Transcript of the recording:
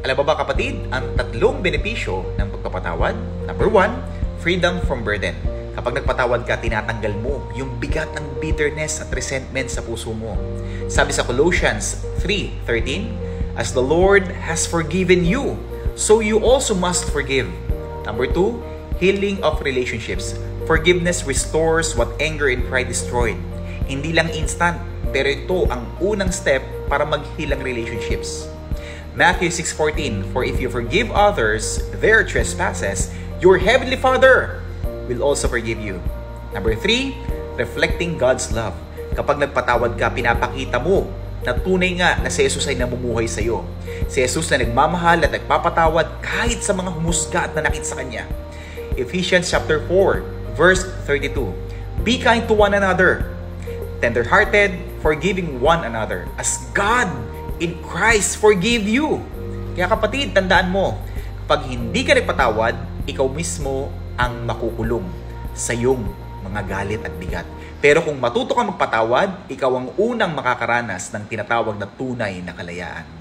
Alam mo ba kapatid, ang tatlong benepisyo ng pagpapatawad? Number 1, freedom from burden. Kapag nagpatawad ka, tinatanggal mo yung bigat ng bitterness at resentment sa puso mo. Sabi sa Colossians 3:13, as the Lord has forgiven you, so you also must forgive. Number 2, healing of relationships. Forgiveness restores what anger and pride destroyed. Hindi lang instant, pero ito ang unang step para mag-heal ang relationships. Matthew 6:14, for if you forgive others their trespasses, your heavenly Father will also forgive you. Number 3, reflecting God's love. Kapag nagpatawad ka, pinapakita mo na tunay nga na si Jesus ay namumuhay sa iyo. Si Jesus na nagmamahal at nagpapatawad kahit sa mga humusga at nanakit sa Kanya. Ephesians chapter 4, verse 32. Be kind to one another, tender-hearted, forgiving one another, as God in Christ forgive you. Kaya kapatid, tandaan mo, kapag hindi ka nagpatawad, ikaw mismo ang makukulong sa iyong mga galit at bigat. Pero kung matuto kang magpatawad, ikaw ang unang makakaranas ng tinatawag na tunay na kalayaan.